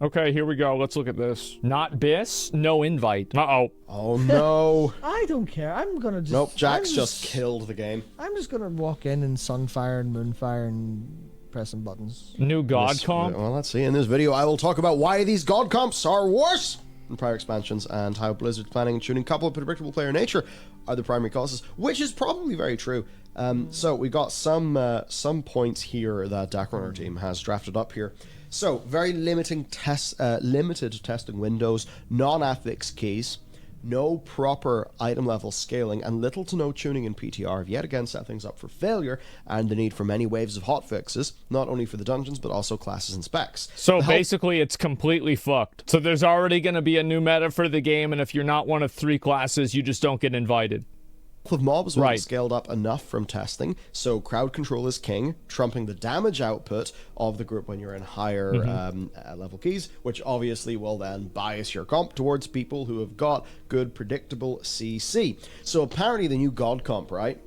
Okay, here we go. Let's look at this. Not bis, no invite. Uh-oh. Oh no. I don't care. I'm gonna just. Nope, Jack's just killed the game. I'm just gonna walk in and Sunfire and Moonfire and pressing buttons. New god comp? Well, let's see. In this video, I will talk about why these god comps are worse than prior expansions and how Blizzard's planning and tuning, coupled with predictable player nature, are the primary causes, which is probably very true. So we got some points here that Dacron team has drafted up here. So very limited testing windows, non-affix keys, no proper item level scaling, and little to no tuning in PTR have yet again set things up for failure, and the need for many waves of hotfixes, not only for the dungeons but also classes and specs. So basically it's completely fucked. So there's already going to be a new meta for the game, and if you're not one of 3 classes, you just don't get invited. Of mobs wasn't scaled up enough from testing, so crowd control is king, trumping the damage output of the group when you're in higher level keys, which obviously will then bias your comp towards people who have got good predictable CC. So apparently the new god comp, right,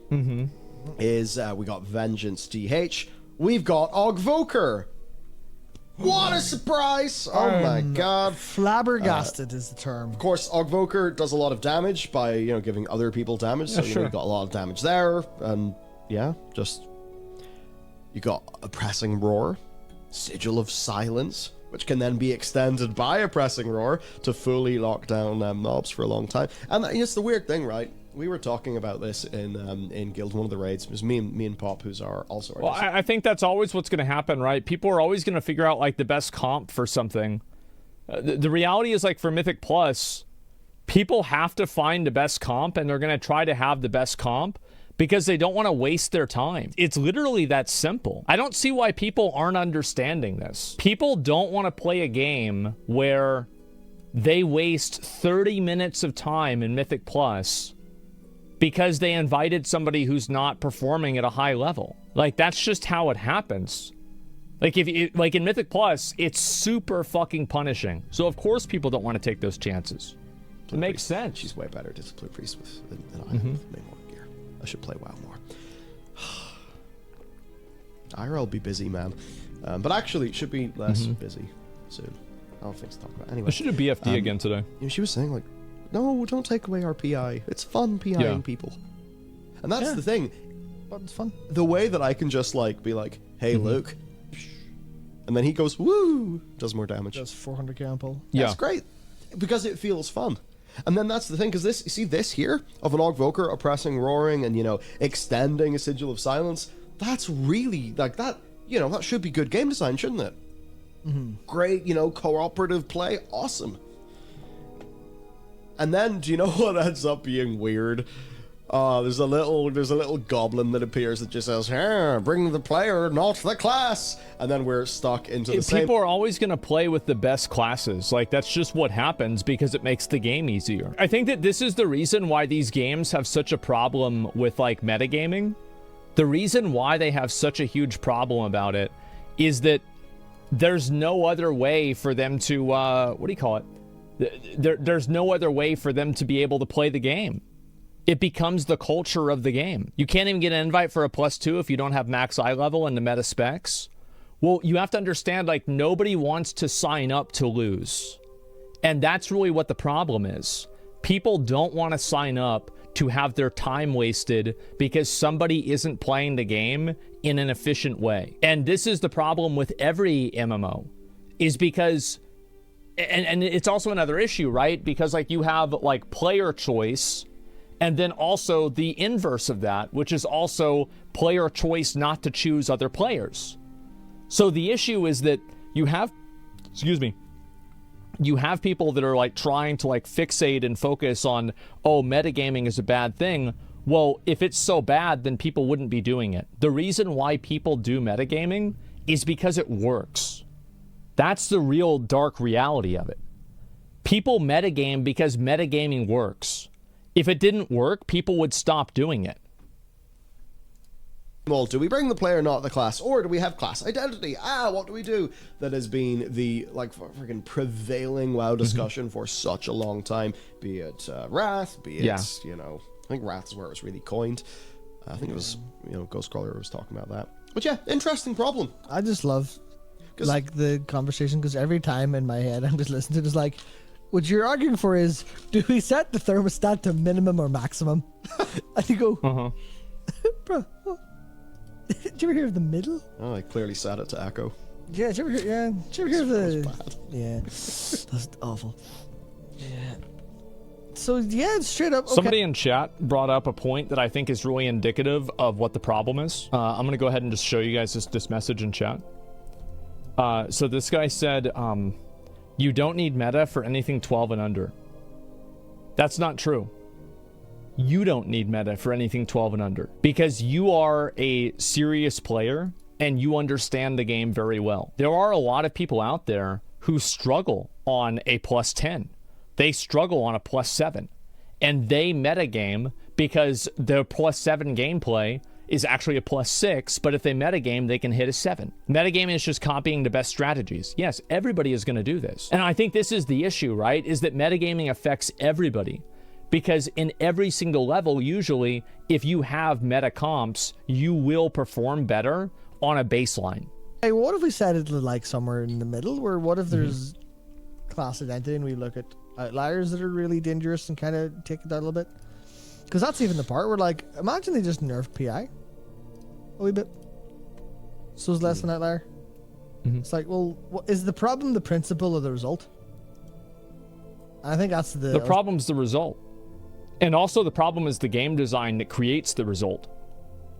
is we got Vengeance DH, we've got Augmentation. What a surprise! Oh my god. Flabbergasted is the term. Of course, Augmentation does a lot of damage by, you know, giving other people damage, so you got a lot of damage there, and yeah, just... You got Oppressing Roar, Sigil of Silence, which can then be extended by Oppressing Roar to fully lock down mobs for a long time. And it's the weird thing, right? We were talking about this in Guild, one of the raids. It was me and Pop, who's also our... Well, I think that's always what's going to happen, right? People are always going to figure out, like, the best comp for something. The reality is, like, for Mythic Plus, people have to find the best comp, and they're going to try to have the best comp because they don't want to waste their time. It's literally that simple. I don't see why people aren't understanding this. People don't want to play a game where they waste 30 minutes of time in Mythic Plus because they invited somebody who's not performing at a high level. Like, that's just how it happens. Like, like in Mythic Plus, it's super fucking punishing. So of course people don't want to take those chances. It makes sense. She's way better Discipline Priest than I have. Way more gear. I should play WoW more. IRL will be busy, man. But actually, it should be less busy soon. I don't think to talk about. Anyway. I should do BFD again today. You know, she was saying, like, no, don't take away our PI. It's fun PIing people. And that's the thing. But it's fun. The way that I can just, like, be like, hey, Luke. And then he goes, woo! Does more damage. Does 400k on pull. Yeah. That's great. Because it feels fun. And then that's the thing, because this, you see this here, of an Augmentation, Oppressing, Roaring, and, you know, extending a Sigil of Silence, that's really, like, that, you know, that should be good game design, shouldn't it? Great, you know, cooperative play, awesome. And then, do you know what ends up being weird? There's a little goblin that appears that just says, "Here, bring the player, not the class." And then we're stuck into the same... People are always going to play with the best classes. Like, that's just what happens because it makes the game easier. I think that this is the reason why these games have such a problem with, like, metagaming. The reason why they have such a huge problem about it is that there's no other way for them to, what do you call it? There's no other way for them to be able to play the game. It becomes the culture of the game. You can't even get an invite for a +2 if you don't have max eye level and the meta specs. Well, you have to understand, like, nobody wants to sign up to lose. And that's really what the problem is. People don't want to sign up to have their time wasted because somebody isn't playing the game in an efficient way. And this is the problem with every MMO, is because... And it's also another issue, right? Because, like, you have, like, player choice, and then also the inverse of that, which is also player choice not to choose other players. So the issue is that you have, you have people that are, like, trying to, like, fixate and focus on, oh, metagaming is a bad thing. Well, if it's so bad, then people wouldn't be doing it. The reason why people do metagaming is because it works. That's the real dark reality of it. People metagame because metagaming works. If it didn't work, people would stop doing it. Well, do we bring the player, not the class, or do we have class identity? What do we do? That has been the, like, freaking prevailing WoW discussion for such a long time. Be it Wrath, be it, you know, I think Wrath is where it was really coined. I think it was, you know, Ghostcrawler was talking about that. But yeah, interesting problem. I just love like the conversation, because every time in my head I'm just listening to it, it's like, what you're arguing for is, do we set the thermostat to minimum or maximum? And you go, bro, did you ever hear of the middle? Oh, I clearly set it to echo. Yeah, did you ever hear, did you ever hear of the... Bad. Yeah, that's awful. Yeah. So, yeah, straight up, okay. Somebody in chat brought up a point that I think is really indicative of what the problem is. I'm going to go ahead and just show you guys this message in chat. So this guy said, you don't need meta for anything 12 and under. That's not true. You don't need meta for anything 12 and under because you are a serious player and you understand the game very well. There are a lot of people out there who struggle on a +10. They struggle on a +7. And they metagame because their +7 gameplay is actually a +6, but if they metagame, they can hit a 7. Metagaming is just copying the best strategies. Yes, everybody is going to do this. And I think this is the issue, right? Is that metagaming affects everybody. Because in every single level, usually, if you have meta comps, you will perform better on a baseline. Hey, what if we set it like somewhere in the middle? Where what if there's class identity and we look at outliers that are really dangerous and kind of take it down a little bit? Because that's even the part where, like, imagine they just nerfed PI a wee bit. So it's less an outlier. It's like, well, what, is the problem the principle or the result? I think that's the problem's the result. And also the problem is the game design that creates the result.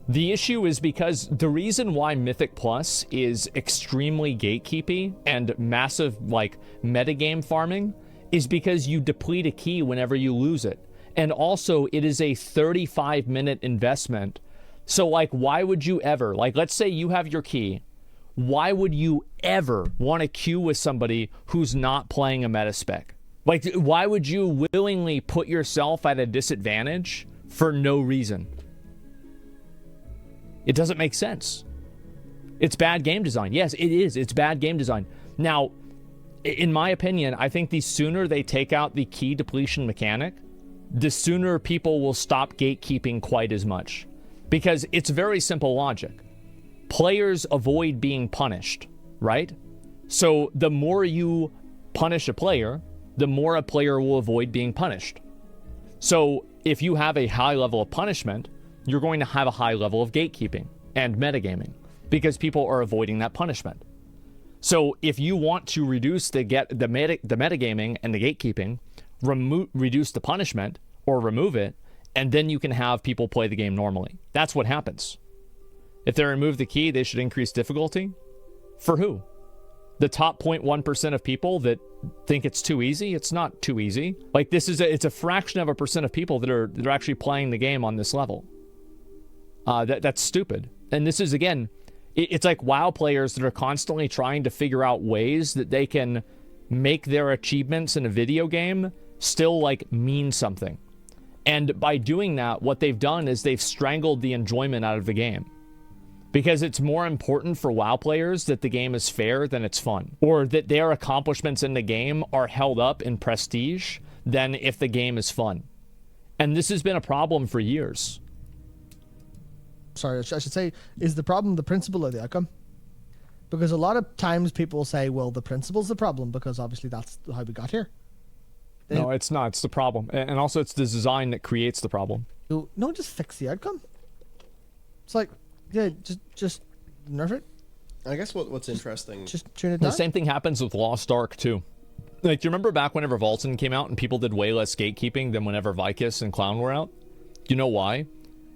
The issue is because the reason why Mythic Plus is extremely gatekeepy and massive, like, metagame farming is because you deplete a key whenever you lose it. And also, it is a 35-minute investment. So, like, why would you ever, like, let's say you have your key. Why would you ever want to queue with somebody who's not playing a meta spec? Like, why would you willingly put yourself at a disadvantage for no reason? It doesn't make sense. It's bad game design. Yes, it is. It's bad game design. Now, in my opinion, I think the sooner they take out the key depletion mechanic, the sooner people will stop gatekeeping quite as much. Because it's very simple logic. Players avoid being punished, right? So the more you punish a player, the more a player will avoid being punished. So if you have a high level of punishment, you're going to have a high level of gatekeeping and metagaming because people are avoiding that punishment. So if you want to reduce the metagaming and the gatekeeping, reduce the punishment or remove it, and then you can have people play the game normally. That's what happens. If they remove the key, they should increase difficulty. For who? The top 0.1% of people that think it's too easy? It's not too easy. Like, it's a fraction of a percent of people that are actually playing the game on this level. That's stupid. And this is, again, it's like WoW players that are constantly trying to figure out ways that they can make their achievements in a video game still, like, mean something. And by doing that, what they've done is they've strangled the enjoyment out of the game. Because it's more important for WoW players that the game is fair than it's fun. Or that their accomplishments in the game are held up in prestige than if the game is fun. And this has been a problem for years. Sorry, I should say, is the problem the principle or the outcome? Because a lot of times people will say, well, the principle's the problem because obviously that's how we got here. No, it's not. It's the problem. And also it's the design that creates the problem. No, just fix the outcome. It's like, yeah, just nerf it. I guess what's interesting... Just tune it down. The same thing happens with Lost Ark, too. Like, do you remember back whenever Vaulton came out and people did way less gatekeeping than whenever Vicus and Clown were out? Do you know why?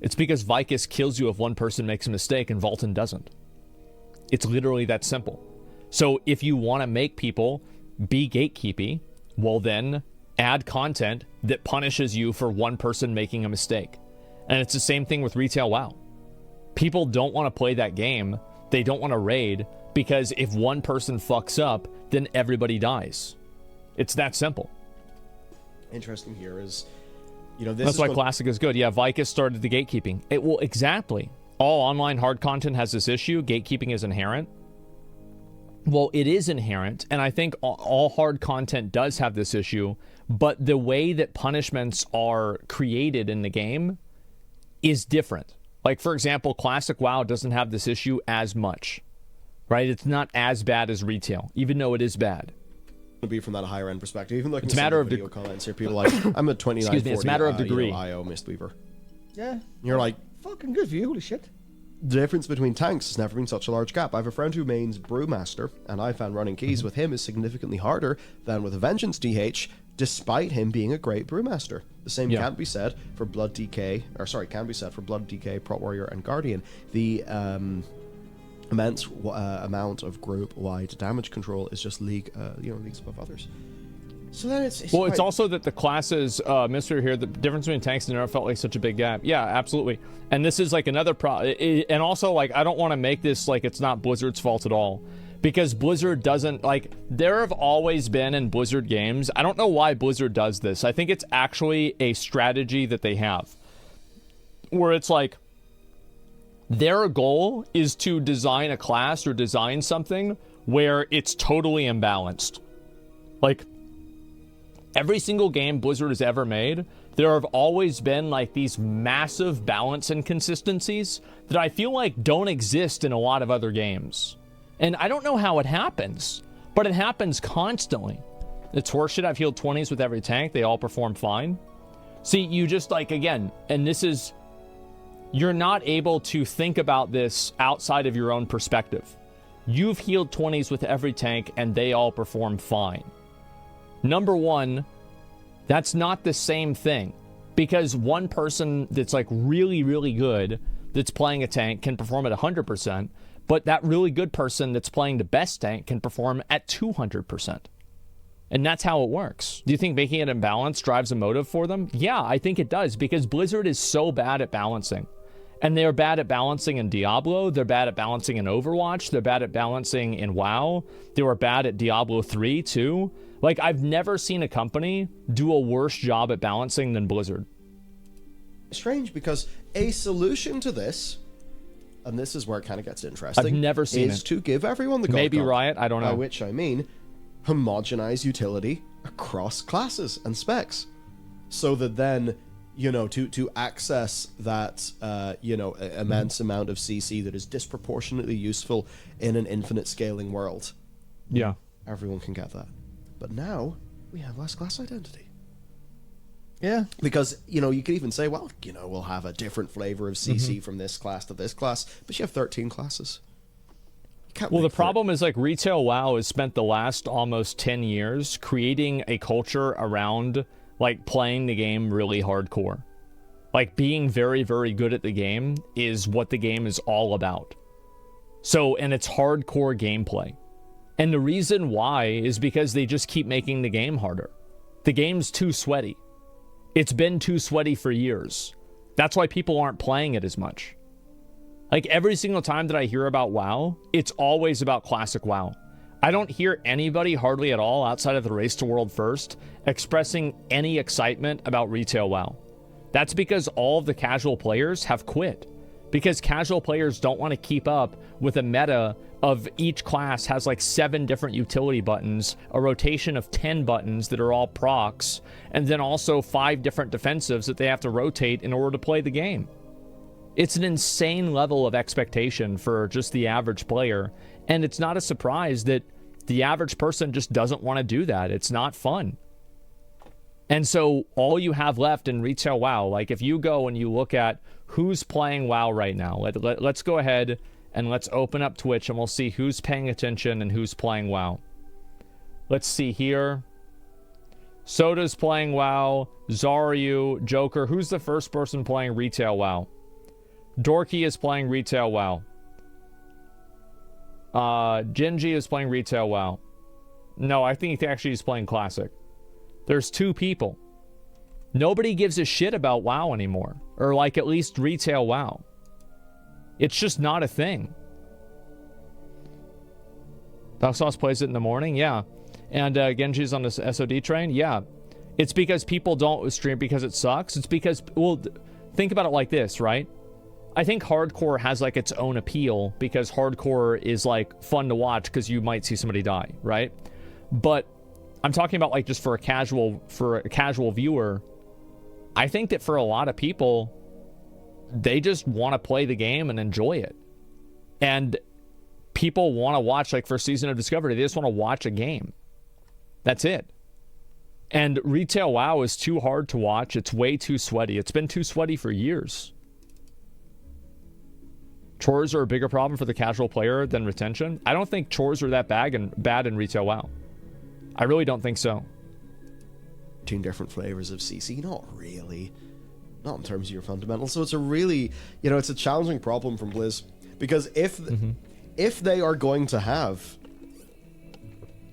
It's because Vicus kills you if one person makes a mistake and Vaulton doesn't. It's literally that simple. So if you want to make people be gatekeepy, well then add content that punishes you for one person making a mistake. And it's the same thing with retail WoW. People don't want to play that game. They don't want to raid because if one person fucks up, then everybody dies. It's that simple. Interesting here is, you know, this That's is why what... Classic is good. Yeah, Vicus started the gatekeeping. It will exactly. All online hard content has this issue. Gatekeeping is inherent. Well, it is inherent, and I think all hard content does have this issue, but the way that punishments are created in the game is different. Like, for example, Classic WoW doesn't have this issue as much, right? It's not as bad as retail, even though it is bad. To be from that higher end perspective, even looking It's a at matter some of video comments here, people like, I'm a 2940 Excuse me, it's a matter of degree. IO Mistweaver. Yeah. You're like, Fucking good view, holy shit. the difference between tanks has never been such a large gap. I have a friend who mains Brewmaster, and I found running keys with him is significantly harder than with a Vengeance DH, despite him being a great Brewmaster. The same can't be said for Blood DK, can be said for Blood DK, Prot Warrior, and Guardian. The immense amount of group-wide damage control is just leagues above others. So then it's also that the classes, Mr. here, the difference between tanks and never felt like such a big gap. Yeah, absolutely. And this is like another and also, like, I don't want to make this like it's not Blizzard's fault at all, because Blizzard doesn't, like, there have always been in Blizzard games, I don't know why Blizzard does this. I think it's actually a strategy that they have, where it's like, their goal is to design a class or design something where it's totally imbalanced. Like, every single game Blizzard has ever made, there have always been like these massive balance inconsistencies that I feel like don't exist in a lot of other games. And I don't know how it happens, but it happens constantly. It's horseshit. I've healed 20s with every tank. They all perform fine. See, you just, like, again, and this is, you're not able to think about this outside of your own perspective. You've healed 20s with every tank and they all perform fine. Number one, that's not the same thing, because one person that's like really, really good that's playing a tank can perform at 100%, but that really good person that's playing the best tank can perform at 200%. And that's how it works. Do you think making it imbalanced drives a motive for them? Yeah, I think it does, because Blizzard is so bad at balancing. And they're bad at balancing in Diablo. They're bad at balancing in Overwatch. They're bad at balancing in WoW. They were bad at Diablo 3 too. Like, I've never seen a company do a worse job at balancing than Blizzard. Strange, because a solution to this, and this is where it kind of gets interesting, I've never seen is it. to give everyone the Maybe God Riot, I don't know. By which I mean homogenize utility across classes and specs, so that then, you know, to access that immense amount of CC that is disproportionately useful in an infinite scaling world. Yeah. Everyone can get that. But now we have less class identity. Yeah. Because, you know, you could even say, well, you know, we'll have a different flavor of CC from this class to this class, but you have 13 classes. Well, the problem is, like, retail WoW has spent the last almost 10 years creating a culture around, like, playing the game really hardcore. Like, being very, very good at the game is what the game is all about. So, and it's hardcore gameplay. And the reason why is because they just keep making the game harder. The game's too sweaty. It's been too sweaty for years. That's why people aren't playing it as much. Like, every single time that I hear about WoW, it's always about classic WoW. I don't hear anybody hardly at all outside of the Race to World First expressing any excitement about retail WoW. That's because all of the casual players have quit. Because casual players don't want to keep up with a meta of each class has like 7 different utility buttons, a rotation of 10 buttons that are all procs, and then also 5 different defensives that they have to rotate in order to play the game. It's an insane level of expectation for just the average player, and it's not a surprise that the average person just doesn't want to do that. It's not fun. And so all you have left in retail WoW, like if you go and you look at who's playing WoW right now, let's go ahead and let's open up Twitch and we'll see who's paying attention and who's playing WoW. Let's see here. Soda's playing WoW. Zaryu, Joker. Who's the first person playing retail WoW? Dorky is playing retail WoW. Genji is playing retail WoW. No, I think actually he's playing classic. There's 2 people. Nobody gives a shit about WoW anymore. Or like at least retail WoW. It's just not a thing. Dark Sauce plays it in the morning? Yeah. And Genji's on this SOD train? Yeah. It's because people don't stream because it sucks. It's because, well, think about it like this, right? I think hardcore has like its own appeal because hardcore is like fun to watch because you might see somebody die, right? But I'm talking about like just for a casual viewer. I think that for a lot of people, they just want to play the game and enjoy it. And people want to watch, like for Season of Discovery, they just want to watch a game. That's it. And retail WoW is too hard to watch. It's way too sweaty. It's been too sweaty for years. Chores are a bigger problem for the casual player than retention. I don't think chores are that bad in retail WoW. I really don't think so. 13 different flavors of CC? Not really. Not in terms of your fundamentals. So it's a really, it's a challenging problem from Blizz. Because if they are going to have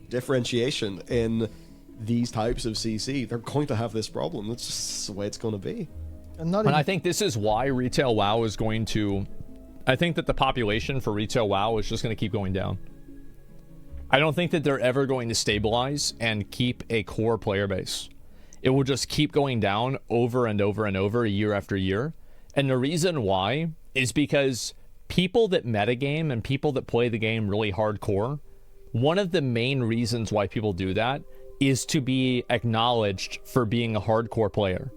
differentiation in these types of CC, they're going to have this problem. That's just the way it's going to be. And I think this is why retail WoW is going to... I think that the population for retail WoW is just going to keep going down. I don't think that they're ever going to stabilize and keep a core player base. It will just keep going down over and over and over, year after year. And the reason why is because people that metagame and people that play the game really hardcore, one of the main reasons why people do that is to be acknowledged for being a hardcore player.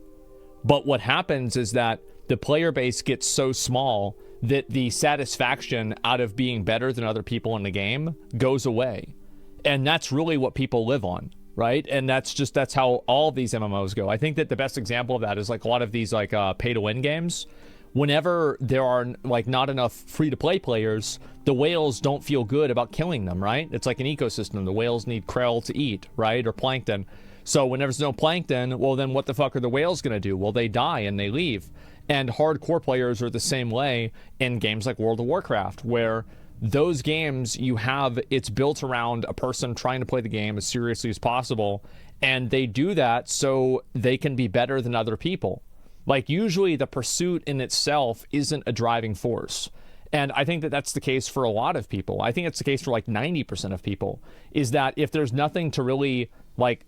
But what happens is that the player base gets so small that the satisfaction out of being better than other people in the game goes away. And that's really what people live on, right? And that's how all of these MMOs go. I think that the best example of that is like a lot of these like pay-to-win games. Whenever there are like not enough free-to-play players, the whales don't feel good about killing them, right? It's like an ecosystem. The whales need krill to eat, right? Or plankton. So whenever there's no plankton, well, then what the fuck are the whales going to do? Well, they die and they leave. And hardcore players are the same way in games like World of Warcraft, where those games it's built around a person trying to play the game as seriously as possible. And they do that so they can be better than other people. Like usually the pursuit in itself isn't a driving force. And I think that that's the case for a lot of people. I think it's the case for like 90% of people, is that if there's nothing to really like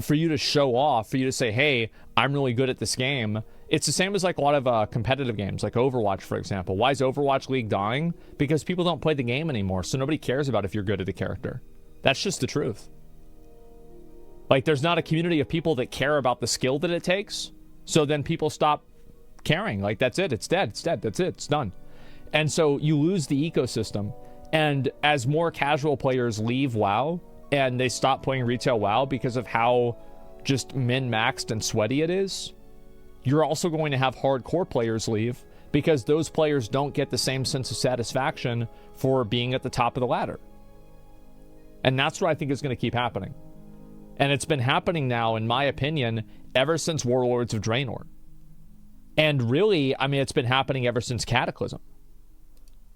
for you to show off, for you to say, hey, I'm really good at this game. It's the same as like a lot of competitive games, like Overwatch, for example. Why is Overwatch League dying? Because people don't play the game anymore, so nobody cares about if you're good at a character. That's just the truth. Like, there's not a community of people that care about the skill that it takes, so then people stop caring. Like, that's it. It's dead. It's dead. That's it. It's done. And so you lose the ecosystem. And as more casual players leave WoW, and they stop playing retail WoW because of how just min-maxed and sweaty it is, you're also going to have hardcore players leave because those players don't get the same sense of satisfaction for being at the top of the ladder. And that's what I think is going to keep happening. And it's been happening now, in my opinion, ever since Warlords of Draenor. And really, I mean, it's been happening ever since Cataclysm.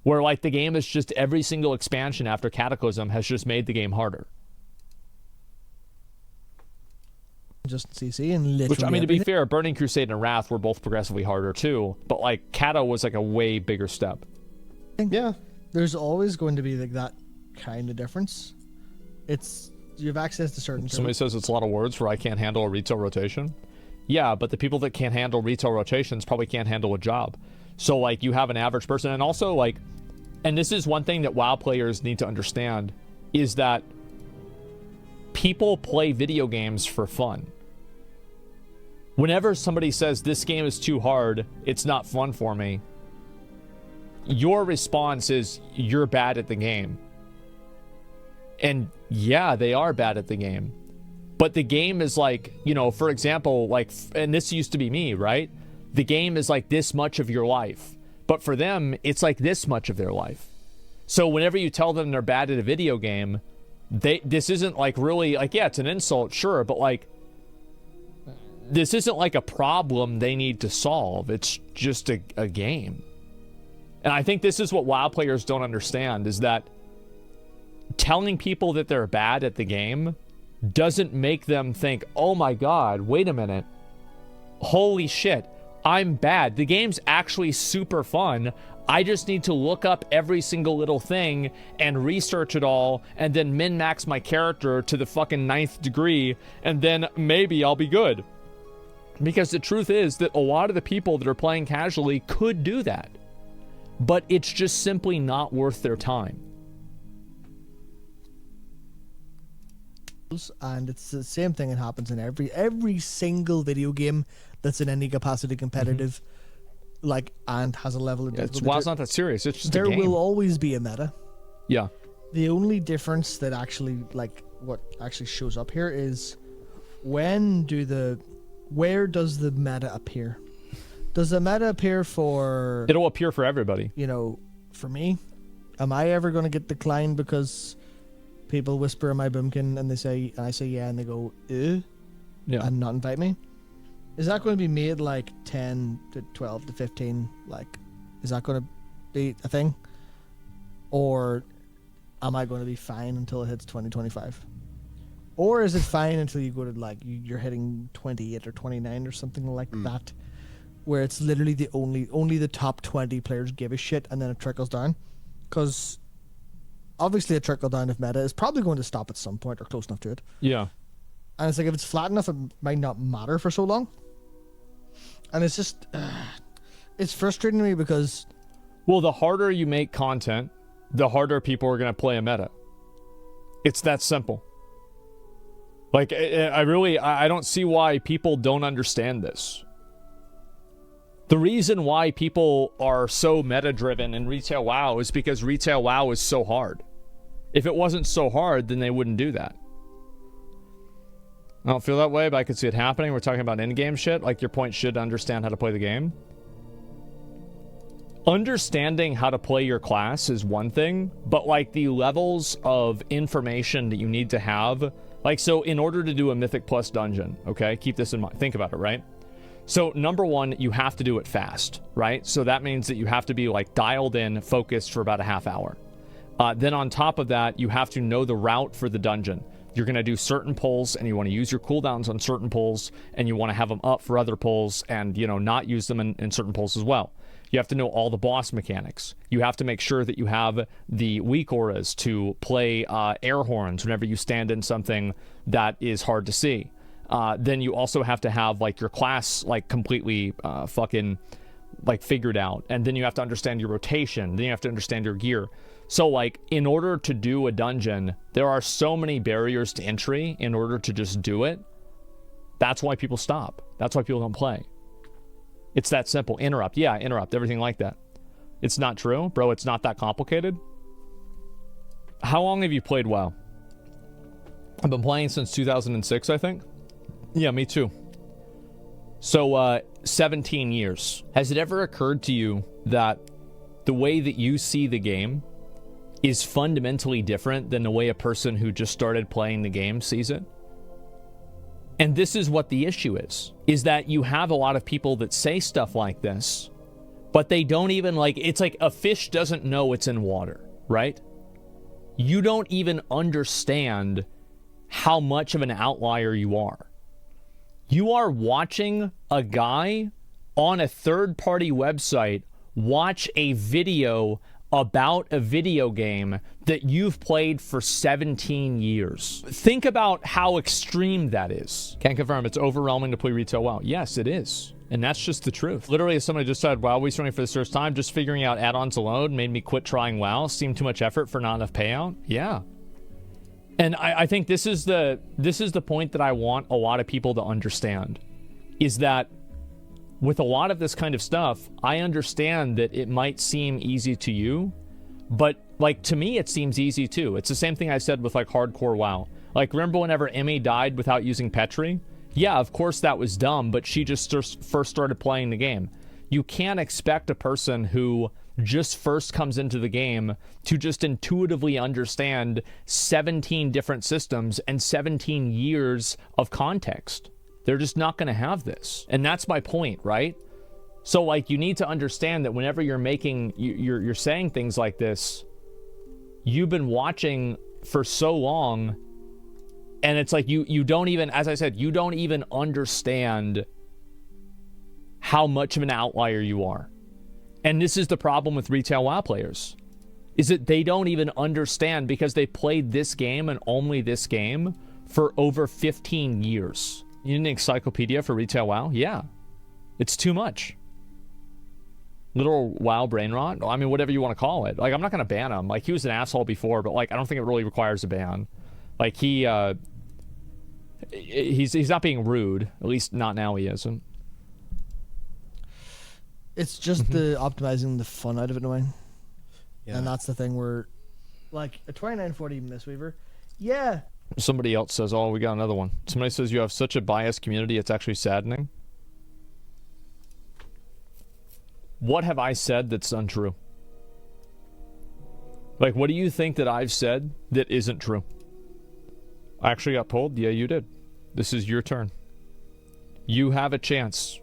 Where, like, the game is just every single expansion after Cataclysm has just made the game harder. Just CC and literally Which, I mean, to be fair, Burning Crusade and Wrath were both progressively harder too, but like Cata was like a way bigger step. Yeah. There's always going to be like that kind of difference. It's you have access to certain Somebody says it's a lot of words where I can't handle a retail rotation. Yeah, but the people that can't handle retail rotations probably can't handle a job. So like you have an average person, and also like, and this is one thing that WoW players need to understand, is that people play video games for fun. Whenever somebody says this game is too hard, it's not fun for me, your response is you're bad at the game. And yeah, they are bad at the game. But the game is like, you know, for example, like, and this used to be me, right? The game is like this much of your life. But for them, it's like this much of their life. So whenever you tell them they're bad at a video game, this isn't like really like, yeah, it's an insult, sure, but like this isn't like a problem they need to solve. It's just a game. And I think this is what WoW players don't understand, is that telling people that they're bad at the game doesn't make them think, oh my god, wait a minute, holy shit, I'm bad. The game's actually super fun. I just need to look up every single little thing and research it all and then min-max my character to the fucking 9th degree, and then maybe I'll be good. Because the truth is that a lot of the people that are playing casually could do that, but it's just simply not worth their time. And it's the same thing that happens in every single video game that's in any capacity competitive, like, and has a level of difficulty. WoW's not that serious. It's just there a game. will always be a meta. Yeah. The only difference that actually, like, what actually shows up here is where does the meta appear? Does the meta appear for... It'll appear for everybody. You know, for me? Am I ever going to get declined because people whisper in my boomkin and I say yeah, and they go, Yeah. and not invite me? Is that going to be made like 10 to 12 to 15? Like, is that going to be a thing? Or am I going to be fine until it hits 2025? Or is it fine until you go to, like, you're hitting 28 or 29 or something like that, where it's literally the only the top 20 players give a shit, and then it trickles down? Because obviously a trickle down of meta is probably going to stop at some point or close enough to it. Yeah. And it's like, if it's flat enough, it might not matter for so long. And it's just, it's frustrating to me because... Well, the harder you make content, the harder people are going to play a meta. It's that simple. Like, I don't see why people don't understand this. The reason why people are so meta-driven in retail WoW is because retail WoW is so hard. If it wasn't so hard, then they wouldn't do that. I don't feel that way, but I could see it happening. We're talking about in-game shit. Like, your point should understand how to play the game. Understanding how to play your class is one thing, but, like, the levels of information that you need to have... Like, so in order to do a Mythic Plus dungeon, okay? Keep this in mind. Think about it, right? So, number one, you have to do it fast, right? So that means that you have to be, like, dialed in, focused for about a half hour. Then on top of that, you have to know the route for the dungeon. You're going to do certain pulls, and you want to use your cooldowns on certain pulls, and you want to have them up for other pulls, and, you know, not use them in certain pulls as well. You have to know all the boss mechanics. You have to make sure that you have the weak auras to play air horns whenever you stand in something that is hard to see. Then you also have to have, like, your class, like, completely fucking, like, figured out. And then you have to understand your rotation. Then you have to understand your gear. So, like, in order to do a dungeon, there are so many barriers to entry in order to just do it. That's why people stop. That's why people don't play. It's that simple. Interrupt. Yeah, interrupt. Everything like that. It's not true. Bro, it's not that complicated. How long have you played WoW? I've been playing since 2006, I think. Yeah, me too. So, 17 years. Has it ever occurred to you that the way that you see the game is fundamentally different than the way a person who just started playing the game sees it? And this is what the issue is that you have a lot of people that say stuff like this, but they don't even, like, it's like a fish doesn't know it's in water, right? You don't even understand how much of an outlier you are. You are watching a guy on a third-party website watch a video about a video game that you've played for 17 years. Think about how extreme that is. Can't confirm it's overwhelming to play retail WoW. Yes, it is. And that's just the truth. Literally, as somebody just said, WoW restarting for the first time, just figuring out add-ons alone made me quit trying WoW. Seemed too much effort for not enough payout. Yeah. And I think this is the point that I want a lot of people to understand, is that with a lot of this kind of stuff, I understand that it might seem easy to you, but, like, to me, it seems easy too. It's the same thing I said with, like, hardcore WoW. Like, remember whenever Emmy died without using Petri? Yeah, of course that was dumb, but she just first started playing the game. You can't expect a person who just first comes into the game to just intuitively understand 17 different systems and 17 years of context. They're just not going to have this. And that's my point, right? So, like, you need to understand that whenever you're making, you're saying things like this, you've been watching for so long, and it's like you don't even, as I said, you don't even understand how much of an outlier you are. And this is the problem with retail WoW players, is that they don't even understand because they played this game and only this game for over 15 years. You need an encyclopedia for retail WoW? Yeah. It's too much. Literal WoW brain rot? I mean, whatever you want to call it. Like, I'm not going to ban him. Like, he was an asshole before, but, like, I don't think it really requires a ban. Like, he's not being rude. At least not now he isn't. It's just the optimizing the fun out of it in a way. Yeah. And that's the thing where like a 2940 Mistweaver. Yeah. Somebody else says, oh, we got another one. Somebody says you have such a biased community, it's actually saddening. What have I said that's untrue? Like, what do you think that I've said that isn't true? I actually got pulled? Yeah, you did. This is your turn. You have a chance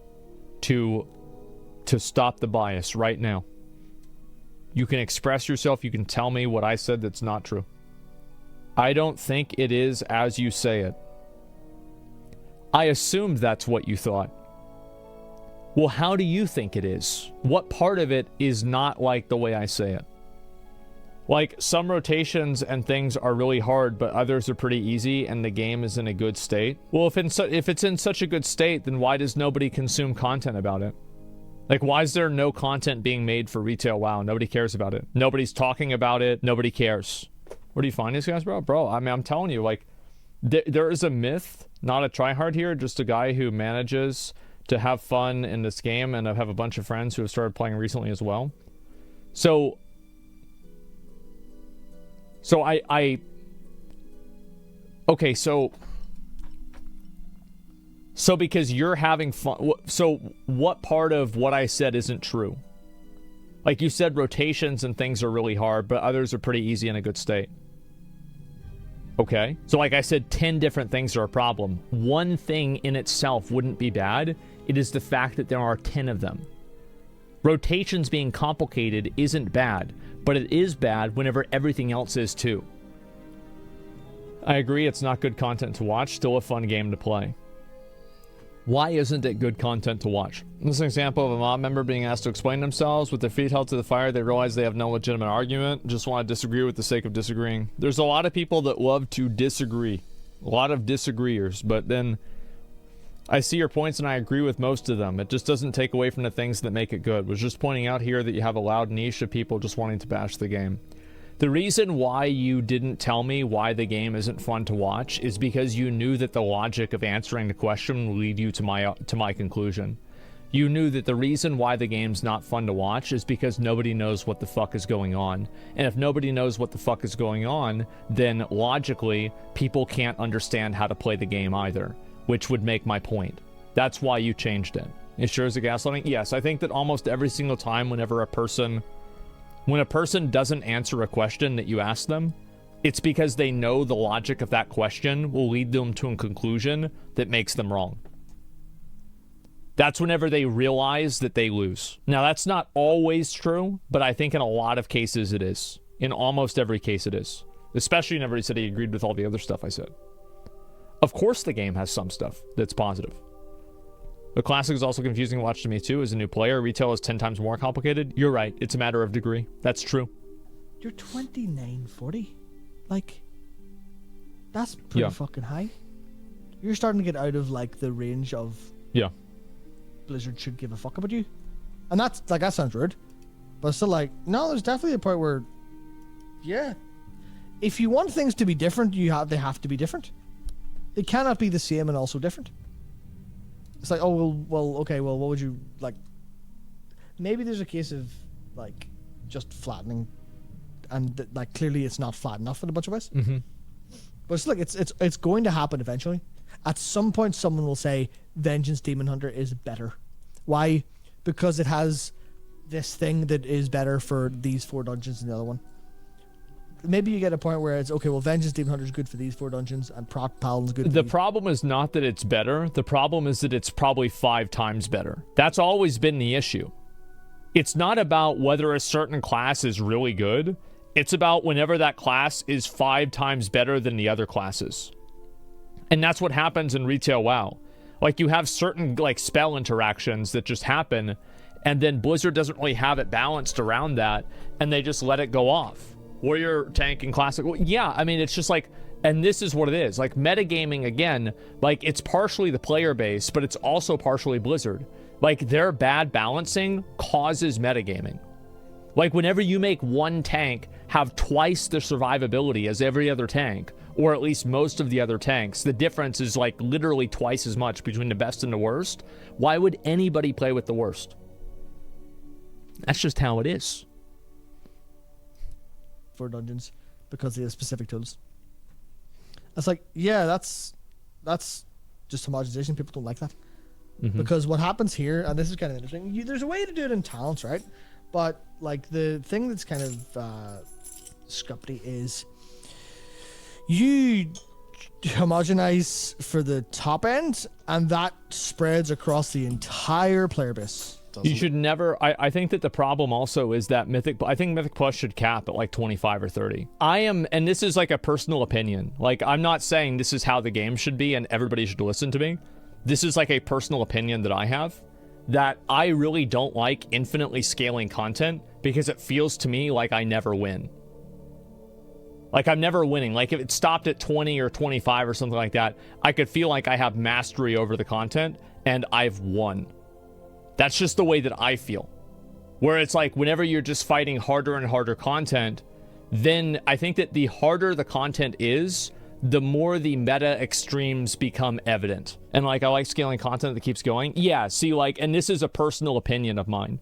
to stop the bias right now. You can express yourself. You can tell me what I said that's not true. I don't think it is as you say it. I assumed that's what you thought. Well, how do you think it is? What part of it is not like the way I say it? Like, some rotations and things are really hard, but others are pretty easy, and the game is in a good state. Well, if it's in such a good state, then why does nobody consume content about it? Like, why is there no content being made for retail WoW? Nobody cares about it. Nobody's talking about it. Nobody cares. Where do you find these guys, bro? Bro, I mean, I'm telling you, like, there is a myth, not a tryhard here, just a guy who manages to have fun in this game, and I have a bunch of friends who have started playing recently as well. So okay, so because you're having fun, so what part of what I said isn't true? Like, you said rotations and things are really hard, but others are pretty easy in a good state. Okay, so like I said, 10 different things are a problem. One thing in itself wouldn't be bad. It is the fact that there are 10 of them. Rotations being complicated isn't bad, but it is bad whenever everything else is too. I agree, it's not good content to watch, still a fun game to play. Why isn't it good content to watch? This is an example of a mob member being asked to explain themselves. With their feet held to the fire, they realize they have no legitimate argument, just want to disagree with the sake of disagreeing. There's a lot of people that love to disagree. A lot of disagreeers, but then I see your points and I agree with most of them. It just doesn't take away from the things that make it good. Was just pointing out here that you have a loud niche of people just wanting to bash the game. The reason why you didn't tell me why the game isn't fun to watch is because you knew that the logic of answering the question would lead you to my conclusion. You knew that the reason why the game's not fun to watch is because nobody knows what the fuck is going on. And if nobody knows what the fuck is going on, then logically, people can't understand how to play the game either, which would make my point. That's why you changed it. It sure is a gaslighting? Yes, I think that almost every single time whenever when a person doesn't answer a question that you ask them, it's because they know the logic of that question will lead them to a conclusion that makes them wrong. That's whenever they realize that they lose. Now, that's not always true, but I think in a lot of cases it is. In almost every case it is. Especially whenever he said he agreed with all the other stuff I said. Of course the game has some stuff that's positive. The Classic is also confusing to watch to me too. As a new player, retail is 10 times more complicated. You're right. It's a matter of degree. That's true. You're 2940. Like, that's pretty fucking high. You're starting to get out of, like, the range of... Yeah. Blizzard should give a fuck about you. And that's, like, that sounds rude. But still, like, no, there's definitely a point where... Yeah. If you want things to be different, they have to be different. It cannot be the same and also different. It's like, oh, okay, what would you, like... Maybe there's a case of, like, just flattening, and, like, clearly it's not flat enough in a bunch of ways. Mm-hmm. But it's like, it's going to happen eventually. At some point, someone will say, Vengeance Demon Hunter is better. Why? Because it has this thing that is better for these 4 dungeons than the other one. Maybe you get a point where it's, okay, well, Vengeance Demon Hunter is good for these 4 dungeons, and Proc Paladin's good for The these. problem is not that it's better. The problem is that it's probably 5 times better. That's always been the issue. It's not about whether a certain class is really good. It's about whenever that class is 5 times better than the other classes. And that's what happens in retail WoW. Like, you have certain, like, spell interactions that just happen, and then Blizzard doesn't really have it balanced around that, and they just let it go off. Warrior, tank, and classic. Well, yeah, I mean, it's just like, and this is what it is. Like, metagaming, again, like, it's partially the player base, but it's also partially Blizzard. Like, their bad balancing causes metagaming. Like, whenever you make one tank have twice the survivability as every other tank, or at least most of the other tanks, the difference is, like, literally twice as much between the best and the worst. Why would anybody play with the worst? That's just how it is. 4 dungeons. because they have specific tools. It's like, yeah, that's just homogenization. People don't like that. Because what happens here, and this is kind of interesting, there's a way to do it in talents, right? But like the thing that's kind of scuppy is you homogenize for the top end, and that spreads across the entire player base. You should never. I think that the problem also is that I think Mythic Plus should cap at like 25 or 30. And this is like a personal opinion. Like, I'm not saying this is how the game should be and everybody should listen to me. This is like a personal opinion that I have, that I really don't like infinitely scaling content because it feels to me like I never win. Like, I'm never winning. Like, if it stopped at 20 or 25 or something like that, I could feel like I have mastery over the content and I've won. That's just the way that I feel. Where it's like, whenever you're just fighting harder and harder content, then I think that the harder the content is, the more the meta extremes become evident. And like, I like scaling content that keeps going. Yeah, see, like, and this is a personal opinion of mine.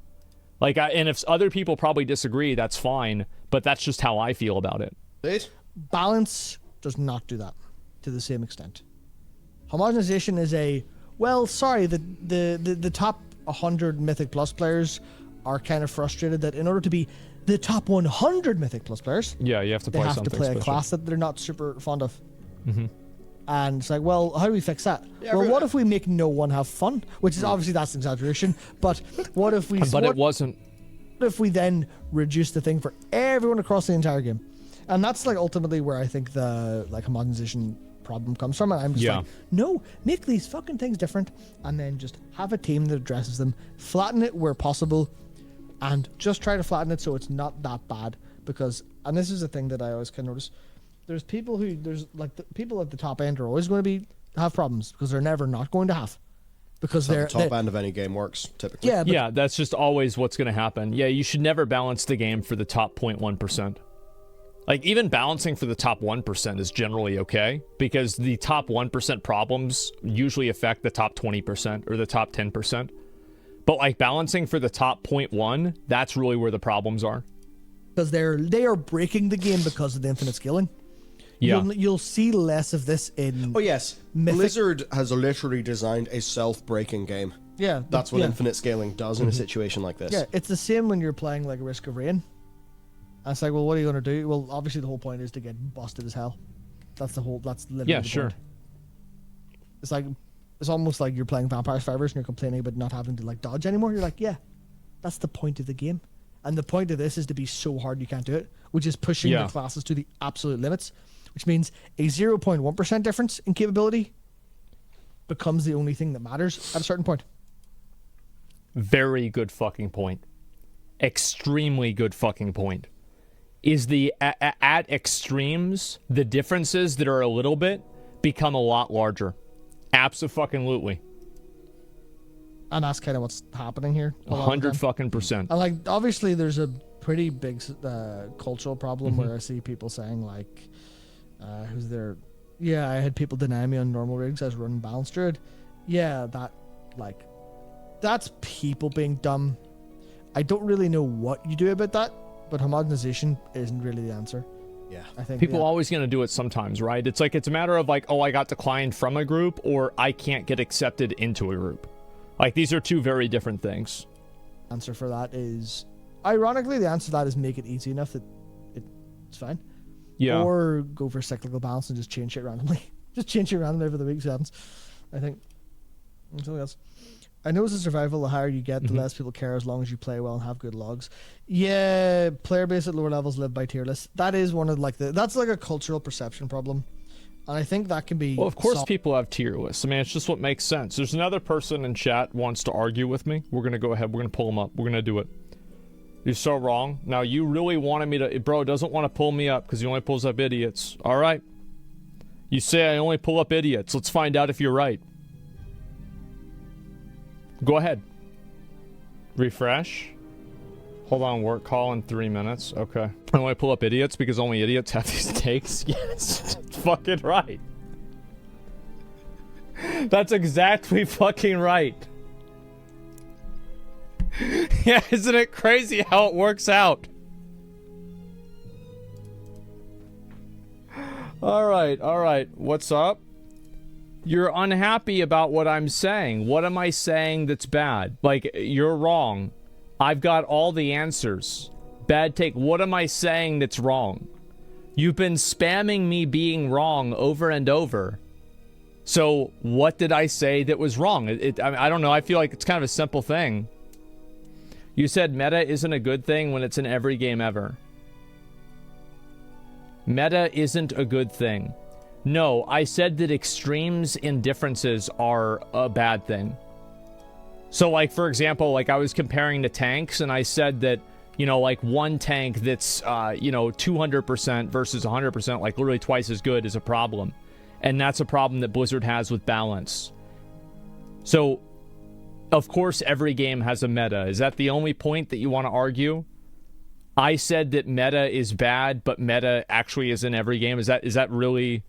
Like, and if other people probably disagree, that's fine, but that's just how I feel about it. Balance does not do that to the same extent. Homogenization is the top 100 Mythic Plus players are kind of frustrated that in order to be the top 100 Mythic Plus players, yeah, you have to they play have to play a class that they're not super fond of. And it's like, well, how do we fix that? Yeah, well, what if we make no one have fun? Which is obviously, that's an exaggeration, but what if we... But it wasn't. What if we then reduce the thing for everyone across the entire game? And that's like ultimately where I think the like homogenization problem comes from. And I'm just like, no, make these fucking things different, and then just have a team that addresses them, flatten it where possible, and just try to flatten it so it's not that bad. Because, and this is a thing that I always can notice, there's people the people at the top end are always going to have problems because they're never not going to have. Because the top end of any game works typically. Yeah, that's just always what's going to happen. Yeah, you should never balance the game for the top 0.1%. Like, even balancing for the top 1% is generally okay, because the top 1% problems usually affect the top 20% or the top 10%. But like, balancing for the top 0.1, that's really where the problems are. Because they are breaking the game because of the infinite scaling. Yeah. You'll see less of this in... Oh, yes. Blizzard has literally designed a self-breaking game. Yeah. That's what infinite scaling does in a situation like this. Yeah, it's the same when you're playing like Risk of Rain. And it's like, well, what are you going to do? Well, obviously the whole point is to get busted as hell. That's literally the point. It's like, it's almost like you're playing Vampire Survivors and you're complaining about not having to like dodge anymore. You're like, yeah, that's the point of the game. And the point of this is to be so hard you can't do it, which is pushing the classes to the absolute limits, which means a 0.1% difference in capability becomes the only thing that matters at a certain point. Very good fucking point. Extremely good fucking point. Is the at extremes, the differences that are a little bit become a lot larger. Abso-fucking-lutely. And that's kind of what's happening here. 100%. And like, obviously, there's a pretty big cultural problem where I see people saying like, "Who's there?" Yeah, I had people deny me on normal rigs as running Balanced Druid. Yeah, that's people being dumb. I don't really know what you do about that, but homogenization isn't really the answer. Yeah, I think people are always going to do it sometimes, right? It's like, it's a matter of like, oh, I got declined from a group, or I can't get accepted into a group. Like, these are two very different things. Answer for that is, ironically, the answer to that is make it easy enough that it's fine. Yeah. Or go for cyclical balance and just change it randomly. Just change it randomly over the weeks happens. I think. Something else. I know as a survival, the higher you get, the less people care as long as you play well and have good logs. Yeah, player base at lower levels live by tier lists. That is one of that's like a cultural perception problem. And I think that can be... Well, of course people have tier lists. I mean, it's just what makes sense. There's another person in chat wants to argue with me. We're going to go ahead. We're going to pull him up. We're going to do it. You're so wrong. Now, you really wanted me to... Bro doesn't want to pull me up because he only pulls up idiots. All right. You say I only pull up idiots. Let's find out if you're right. Go ahead. Refresh. Hold on, work call in 3 minutes. Okay. I only pull up idiots because only idiots have these takes. Yes. Fucking right. That's exactly fucking right. Yeah, isn't it crazy how it works out? All right. What's up? You're unhappy about what I'm saying. What am I saying that's bad? Like, you're wrong. I've got all the answers. Bad take. What am I saying that's wrong? You've been spamming me being wrong over and over. So, what did I say that was wrong? I don't know. I feel like it's kind of a simple thing. You said meta isn't a good thing when it's in every game ever. Meta isn't a good thing. No, I said that extremes in differences are a bad thing. So, like, for example, like, I was comparing the tanks, and I said that, you know, like, one tank that's, 200% versus 100%, like, literally twice as good is a problem. And that's a problem that Blizzard has with balance. So, of course, every game has a meta. Is that the only point that you want to argue? I said that meta is bad, but meta actually is in every game. Is that really...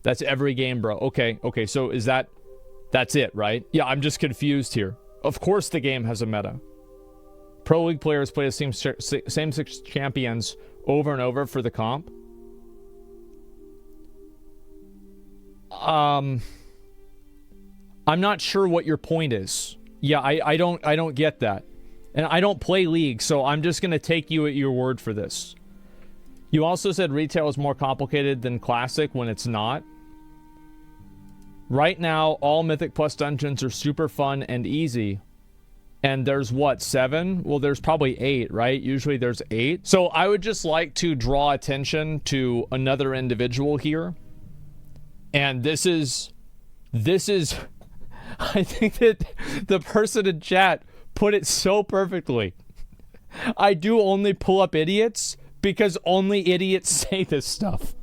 That's every game, bro. Okay, so is that... That's it, right? Yeah, I'm just confused here. Of course the game has a meta. Pro League players play the same six champions over and over for the comp. I'm not sure what your point is. Yeah, I don't get that. And I don't play League, so I'm just going to take you at your word for this. You also said retail is more complicated than Classic when it's not. Right now, all Mythic Plus dungeons are super fun and easy. And there's what, 7? Well, there's probably 8, right? Usually there's 8. So I would just like to draw attention to another individual here. And this is... I think that the person in chat put it so perfectly. I do only pull up idiots because only idiots say this stuff.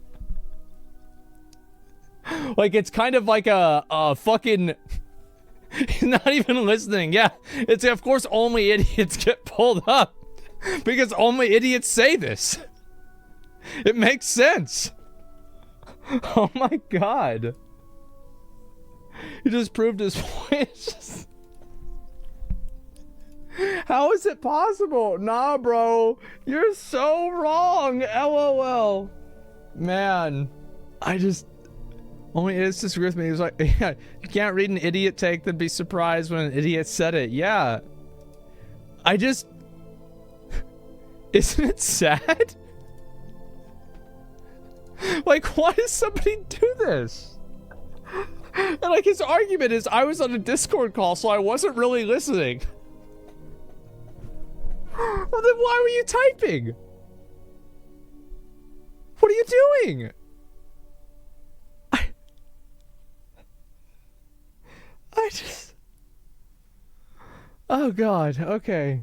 Like, it's kind of like a fucking... He's not even listening. Yeah, it's of course only idiots get pulled up because only idiots say this. It makes sense. Oh my god. He just proved his point. It's just... How is it possible? Nah, bro. You're so wrong. LOL. Man. Only idiots disagree with me. He was like, yeah, you can't read an idiot take then be surprised when an idiot said it. Yeah. Isn't it sad? Like, why does somebody do this? And like, his argument is, I was on a Discord call, so I wasn't really listening. Well, then why were you typing? What are you doing? I just... Oh god, okay.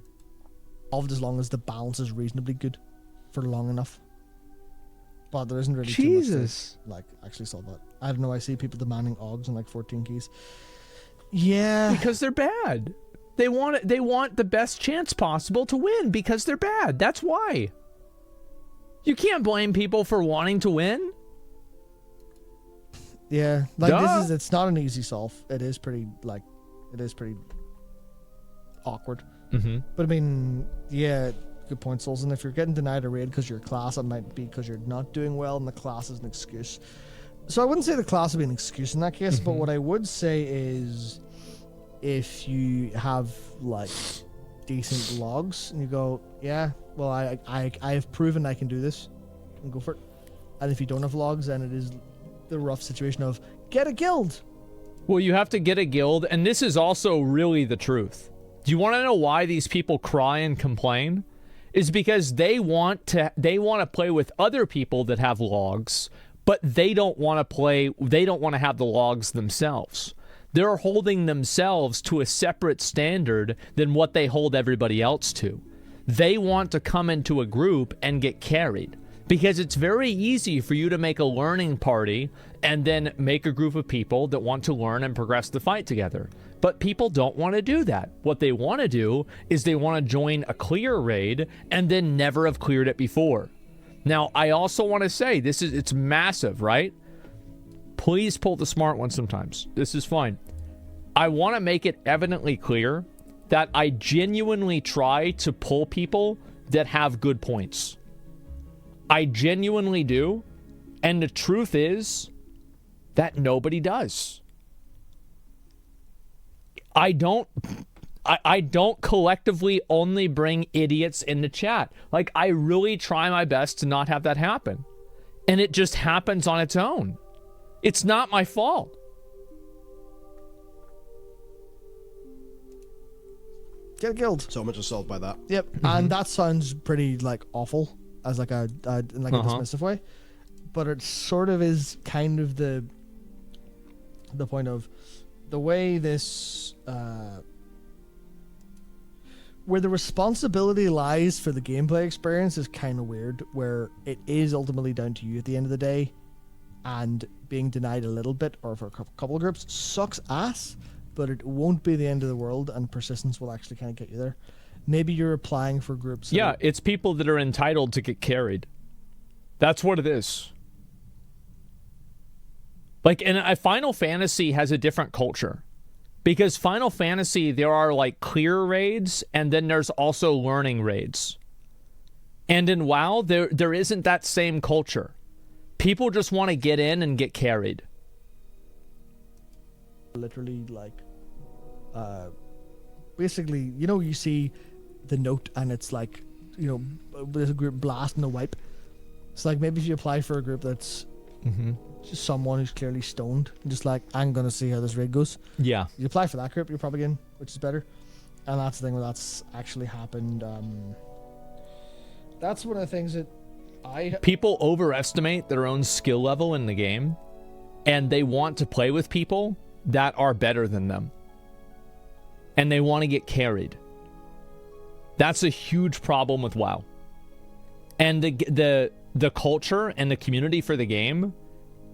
As long as the balance is reasonably good for long enough. But there isn't really Jesus. too much to, like, actually solve that. I don't know, I see people demanding OGs and like 14 keys. Yeah. Because they're bad. They want the best chance possible to win because they're bad. That's why. You can't blame people for wanting to win. Yeah, like Duh. it's not an easy solve. It is pretty awkward. Mm-hmm. But I mean, yeah, good point, Souls. And if you're getting denied a raid because your class, it might be because you're not doing well and the class is an excuse. So I wouldn't say the class would be an excuse in that case, Mm-hmm. but what I would say is if you have like decent logs and you go, yeah, well, I have proven I can do this, and go for it. And if you don't have logs, then it is the rough situation of get a guild. Well, you have to get a guild, and this is also really the truth. Do you want to know why these people cry and complain? Is because they want to play with other people that have logs, but they don't want to have the logs themselves. They're holding themselves to a separate standard than what they hold everybody else to. They want to come into a group and get carried. Because it's very easy for you to make a learning party and then make a group of people that want to learn and progress the fight together. But people don't want to do that. What they want to do is they want to join a clear raid and then never have cleared it before. Now, I also want to say, it's massive, right? Please pull the smart one sometimes. This is fine. I want to make it evidently clear that I genuinely try to pull people that have good points. I genuinely do. And the truth is that nobody does. I don't collectively only bring idiots into chat. Like, I really try my best to not have that happen. And it just happens on its own. It's not my fault. Get killed. So much assault by that. Yep. And that sounds pretty like awful as like a in like a dismissive way, but it sort of is kind of the point of the way this where the responsibility lies for the gameplay experience is kind of weird, where it is ultimately down to you at the end of the day, and being denied a little bit or for a couple of groups sucks ass, but it won't be the end of the world, and persistence will actually kind of get you there. Maybe you're applying for groups. Yeah, it's people that are entitled to get carried. That's what it is. Like, and Final Fantasy has a different culture. Because Final Fantasy, there are like clear raids, and then there's also learning raids. And in WoW, there isn't that same culture. People just want to get in and get carried. Literally, like, basically, you know, you see the note and it's like, you know, there's a group blasting a wipe. It's like, maybe if you apply for a group that's just someone who's clearly stoned, and just like, I'm gonna see how this raid goes. Yeah. You apply for that group, you're probably in, which is better. And that's the thing where that's actually happened. That's one of the things that people overestimate their own skill level in the game, and they want to play with people that are better than them, and they want to get carried. That's a huge problem with WoW. And the culture and the community for the game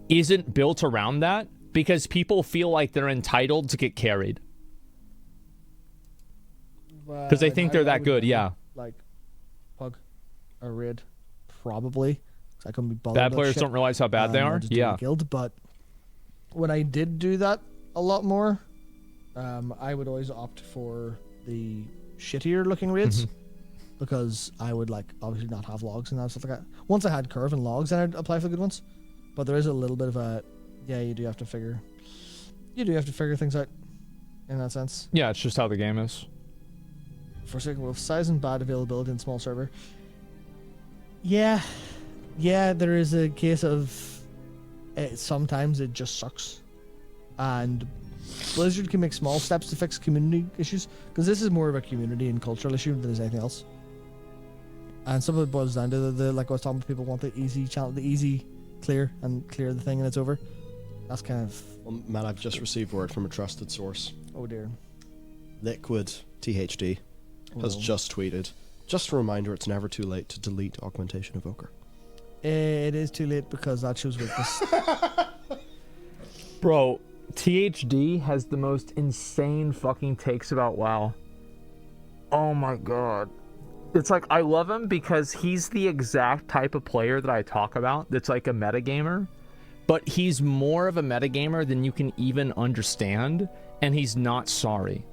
isn't built around that, because people feel like they're entitled to get carried. Because they think they're that good, yeah. Like, Pug or Raid, probably. I couldn't be bothered. Bad players don't realize how bad they are? Yeah. Guild, but when I did do that a lot more, I would always opt for the shittier looking raids, because I would, like, obviously not have logs and that stuff like that. Once I had curve and logs, then I'd apply for the good ones. But there is a little bit of a, yeah, you do have to figure things out in that sense. Yeah, it's just how the game is. For second, with size and bad availability in small server. Yeah, there is a case of sometimes it just sucks, and Blizzard can make small steps to fix community issues, because this is more of a community and cultural issue than there's anything else. And some of it boils down to the like I was talking about, people want the easy channel, the easy clear the thing and it's over. That's kind of. Well, Matt, I've just received word from a trusted source. Oh dear. Liquid THD has just tweeted. Just a reminder, it's never too late to delete Augmentation Evoker. It is too late, because that shows weakness. Bro, THD has the most insane fucking takes about WoW. Oh my god. It's like, I love him because he's the exact type of player that I talk about that's like a metagamer, but he's more of a metagamer than you can even understand, and he's not sorry.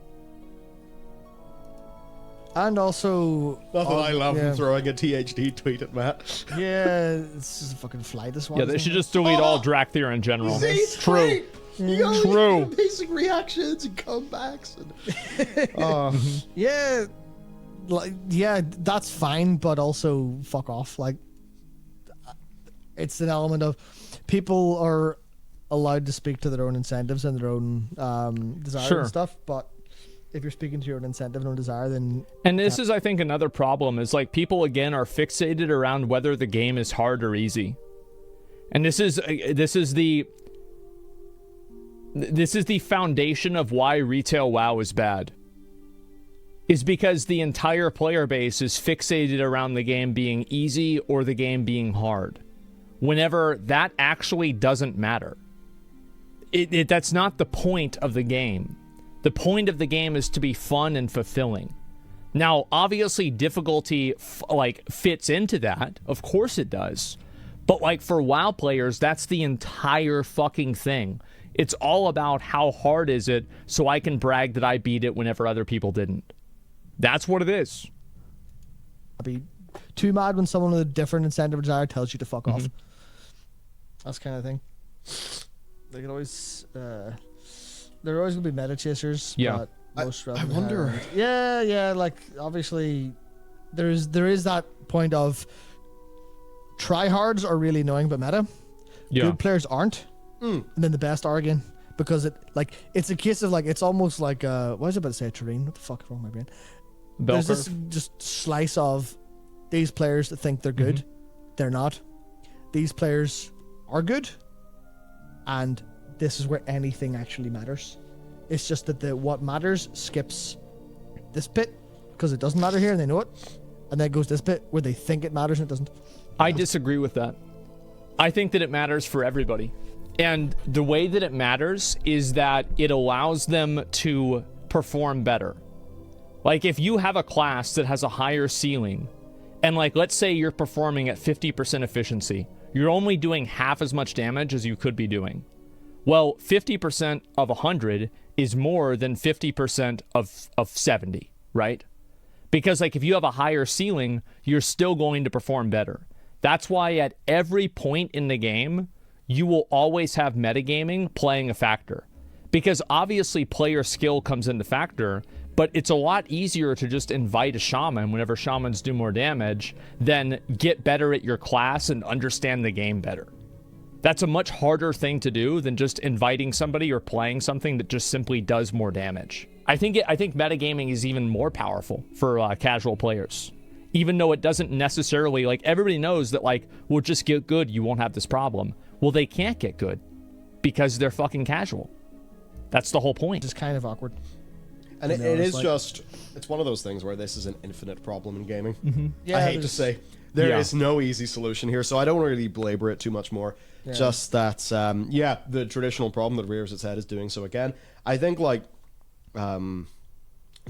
And also, I love him throwing a THD tweet at Matt. Yeah, it's just a fucking fly this one. Yeah, they should just delete all Drakthir in general. True. True. Amazing reactions and comebacks. And, Yeah, like, yeah, that's fine, but also fuck off. Like, it's an element of people are allowed to speak to their own incentives and their own desires and stuff, but if you're speaking to your own incentive and own desire, then... And this is, I think, another problem, is like people, again, are fixated around whether the game is hard or easy. And this is the foundation of why retail WoW is bad. Is because the entire player base is fixated around the game being easy or the game being hard, whenever that actually doesn't matter. That's not the point of the game. The point of the game is to be fun and fulfilling. Now, obviously, difficulty fits into that. Of course it does. But like for WoW players, that's the entire fucking thing. It's all about how hard is it, so I can brag that I beat it whenever other people didn't. That's what it is. I'd be too mad when someone with a different incentive or desire tells you to fuck off. That's kind of thing. They could always, there are always gonna be meta chasers. Yeah. But most I wonder. Yeah. Like obviously, there is that point of tryhards are really annoying, but meta. Yeah. Good players aren't, and then the best are again, because it's a case of like it's almost like what was I about to say, terrain? What the fuck is wrong with my brain? Bell There's curve? this just slice of these players that think they're good, they're not. These players are good, and this is where anything actually matters. It's just that what matters skips this bit because it doesn't matter here and they know it, and then goes this bit where they think it matters and it doesn't. I disagree with that. I think that it matters for everybody. And the way that it matters is that it allows them to perform better. Like if you have a class that has a higher ceiling, and like let's say you're performing at 50% efficiency, you're only doing half as much damage as you could be doing. Well, 50% of 100 is more than 50% of 70, right? Because like if you have a higher ceiling, you're still going to perform better. That's why at every point in the game, you will always have metagaming playing a factor. Because obviously player skill comes into factor, but it's a lot easier to just invite a shaman whenever shamans do more damage than get better at your class and understand the game better. That's a much harder thing to do than just inviting somebody or playing something that just simply does more damage. I think metagaming is even more powerful for casual players. Even though it doesn't necessarily, like, everybody knows that, like, well, just get good, you won't have this problem. Well, they can't get good because they're fucking casual. That's the whole point. It's kind of awkward. And You know, it it's is like- just, it's one of those things where this is an infinite problem in gaming. Yeah, I hate to there's- say, there is Yeah. no easy solution here, so I don't really belabor it too much more. Yeah. Just that, the traditional problem that rears its head is doing so again. I think, like,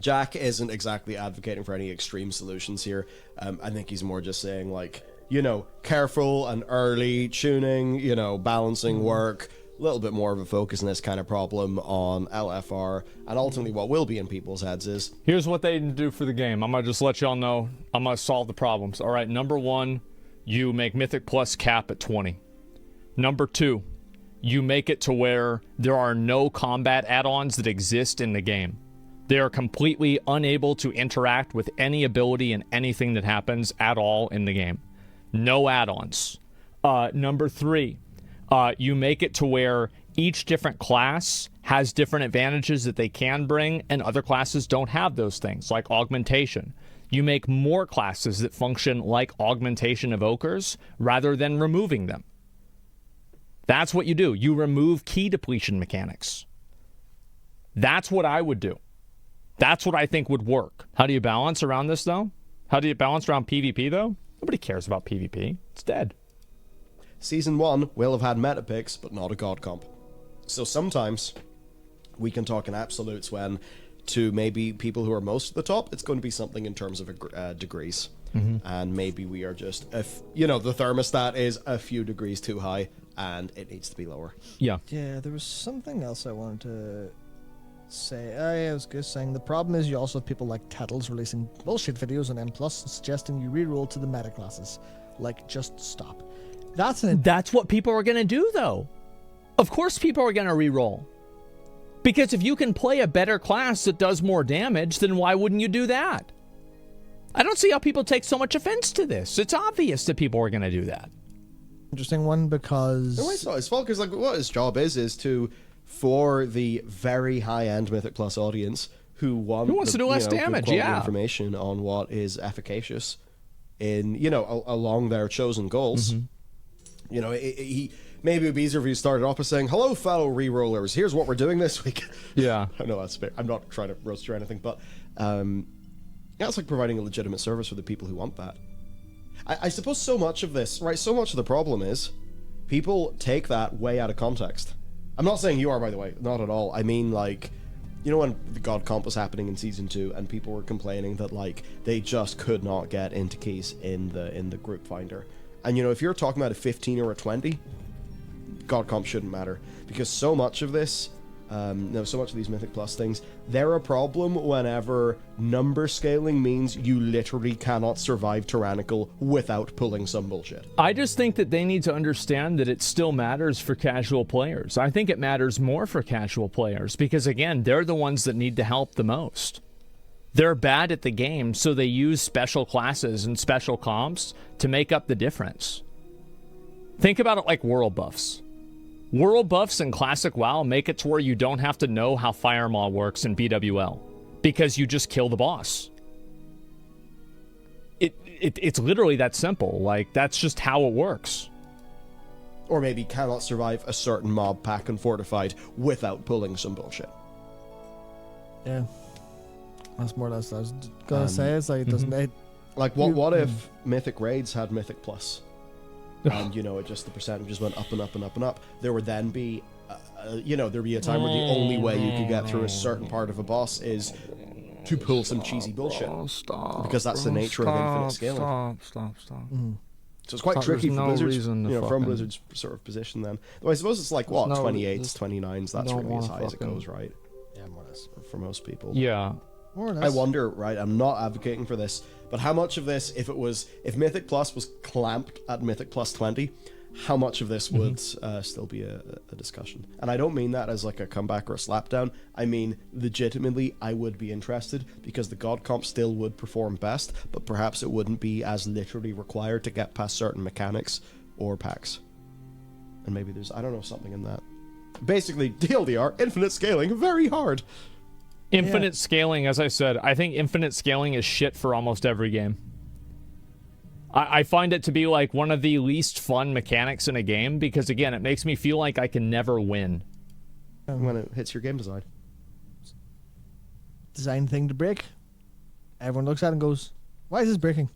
Jack isn't exactly advocating for any extreme solutions here. I think he's more just saying, like, you know, careful and early tuning, you know, balancing work, a little bit more of a focus in this kind of problem on LFR, and ultimately what will be in people's heads is, Here's what they do for the game. I'm going to just let y'all know. I'm going to solve the problems. All right, number 1, you make Mythic Plus cap at 20. Number 2, you make it to where there are no combat add-ons that exist in the game. They are completely unable to interact with any ability and anything that happens at all in the game. No add-ons. Number 3, you make it to where each different class has different advantages that they can bring, and other classes don't have those things, like augmentation. You make more classes that function like augmentation evokers rather than removing them. That's what you do. You remove key depletion mechanics. That's what I would do. That's what I think would work. How do you balance around this, though? How do you balance around PvP, though? Nobody cares about PvP. It's dead. Season 1 will have had meta picks, but not a god comp. So sometimes we can talk in absolutes when, to maybe people who are most at the top, it's going to be something in terms of degrees. And maybe we are just, you know, the thermostat is a few degrees too high, and it needs to be lower. Yeah. Yeah, there was something else I wanted to say. I was just saying the problem is you also have people like Tattles releasing bullshit videos on M+ suggesting you reroll to the meta classes. Like, just stop. That's what people are going to do, though. Of course people are going to reroll. Because if you can play a better class that does more damage, then why wouldn't you do that? I don't see how people take so much offense to this. It's obvious that people are going to do that. Interesting one because No, it's not his fault, because like, what his job is to, for the very high-end Mythic Plus audience who wants to do less damage, good quality yeah. information on what is efficacious in, you know, along their chosen goals. You know, he maybe it would be easier if he started off by saying, "Hello, fellow re-rollers. Here's what we're doing this week." Yeah. I know that's fair. I'm not trying to roast you or anything, but yeah, it's like providing a legitimate service for the people who want that. I suppose so much of this, right? So much of the problem is people take that way out of context. I'm not saying you are, by the way, not at all. I mean, like, you know, when the God Comp was happening in Season 2 and people were complaining that, like, they just could not get into keys in the group finder. And, you know, if you're talking about a 15 or a 20, God Comp shouldn't matter. Because so much of this So much of these Mythic Plus things, they're a problem whenever number scaling means you literally cannot survive Tyrannical without pulling some bullshit. I just think that they need to understand that it still matters for casual players. I think it matters more for casual players because, again, they're the ones that need the help the most. They're bad at the game, so they use special classes and special comps to make up the difference. Think about it like world buffs. World buffs in Classic WoW make it to where you don't have to know how Fire Maw works in BWL because you just kill the boss. It's literally that simple. Like, that's just how it works. Or maybe cannot survive a certain mob pack and fortified without pulling some bullshit. Yeah. That's more or less what I was gonna say. It's like, it doesn't... It, Like, what if Mythic Raids had Mythic Plus? And, it just the percentages went up and up and up and up. There would then be, there'd be a time where the only way you could get through a certain part of a boss is to pull some cheesy bullshit. Stop. Because that's the nature of infinite scaling. Stop. mm-hmm. So it's quite There's tricky for no Blizzard's, reason to from fucking- Blizzard's sort of position then. Though I suppose it's like, what, no- 28s, 29s, that's don't really as wanna high as it fucking- goes, right? yeah, more or less. For most people. Yeah. More or I less. wonder, right, I'm not advocating for this, but how much of this, if Mythic Plus was clamped at Mythic Plus 20, how much of this would still be a discussion? And I don't mean that as like a comeback or a slapdown. I mean, legitimately, I would be interested because the God comp still would perform best, but perhaps it wouldn't be as literally required to get past certain mechanics or packs. And maybe there's, I don't know, something in that. Basically, TLDR, infinite scaling, very hard. Infinite scaling, as I said, I think infinite scaling is shit for almost every game. I find it to be like one of the least fun mechanics in a game because, again, it makes me feel like I can never win. When it hits your game design. Design thing to break. Everyone looks at it and goes, why is this breaking?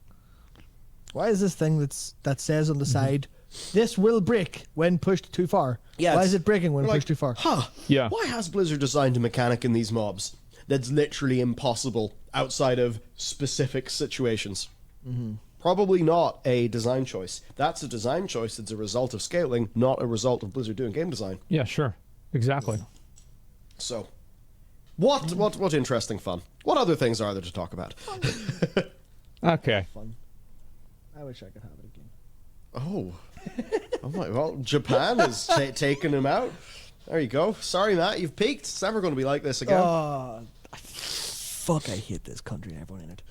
Why is this thing that says on the side, this will break when pushed too far? Yeah, why it's- is it breaking when Like, pushed too far? Yeah. Why has Blizzard designed a mechanic in these mobs that's literally impossible outside of specific situations? Probably not a design choice. That's a design choice that's a result of scaling, not a result of Blizzard doing game design. Yeah, sure. Exactly. So, what interesting fun. What other things are there to talk about? Okay. Fun. I wish I could have it again. Oh my, well, Japan is taking him out. There you go. Sorry, Matt, you've peaked. It's never going to be like this again. Fuck, I hate this country and everyone in it.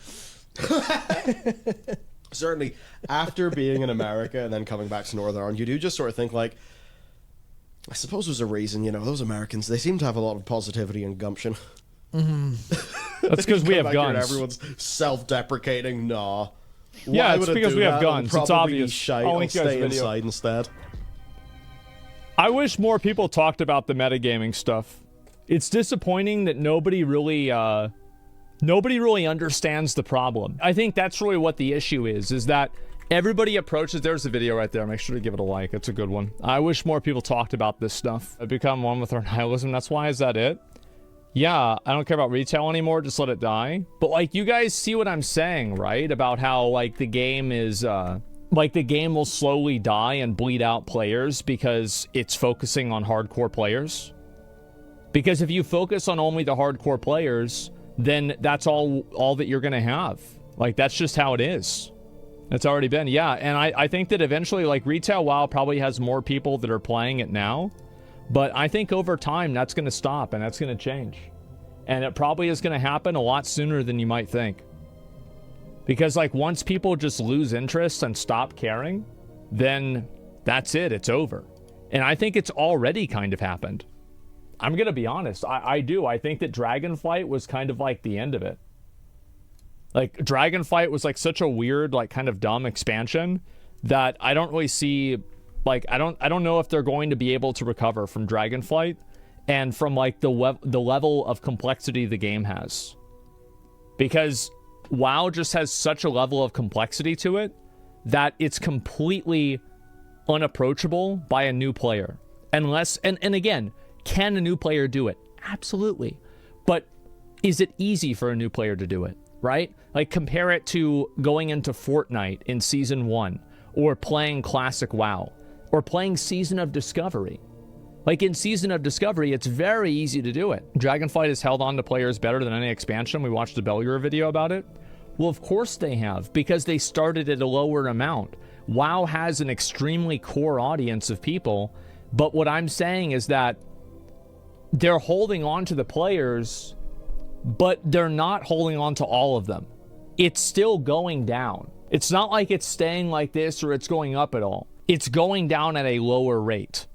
Certainly, after being in America and then coming back to Northern Ireland, you do just sort of think like, I suppose there's a reason, those Americans, they seem to have a lot of positivity and gumption. That's because we Come have back here and guns. everyone's self-deprecating. Nah. Yeah, Why it's would I because do we have that? It'll guns. It's probably be obvious. shite. I'll I'll link you guys stay a video. inside instead. I wish more people talked about the metagaming stuff. It's disappointing that nobody really understands the problem. I think that's really what the issue is that everybody approaches... There's a video right there. Make sure to give it a like. It's a good one. I wish more people talked about this stuff. I've become one with our nihilism. That's why. Is that it? Yeah, I don't care about retail anymore. Just let it die. But, like, you guys see what I'm saying, right? About how, like, the game is... like, the game will slowly die and bleed out players because it's focusing on hardcore players. Because if you focus on only the hardcore players, then that's all that you're going to have. Like, that's just how it is. It's already been. Yeah, and I think that eventually, like, retail WoW probably has more people that are playing it now. But I think over time, that's going to stop and that's going to change. And it probably is going to happen a lot sooner than you might think. Because, like, once people just lose interest and stop caring, then that's it. It's over. And I think it's already kind of happened. I'm going to be honest. I do. I think that Dragonflight was kind of like the end of it. Like, Dragonflight was, like, such a weird, like, kind of dumb expansion that I don't really see... Like, I don't know if they're going to be able to recover from Dragonflight and from, like, the level of complexity the game has. Because WoW just has such a level of complexity to it that it's completely unapproachable by a new player. Unless, and again, can a new player do it? Absolutely. But is it easy for a new player to do it, right? Like, compare it to going into Fortnite in Season 1 or playing Classic WoW. Or playing Season of Discovery. Like in Season of Discovery, it's very easy to do it. Dragonflight has held on to players better than any expansion. We watched a Bellier video about it. Well, of course they have, because they started at a lower amount. WoW has an extremely core audience of people, but what I'm saying is that they're holding on to the players, but they're not holding on to all of them. It's still going down. It's not like it's staying like this or it's going up at all. It's going down at a lower rate.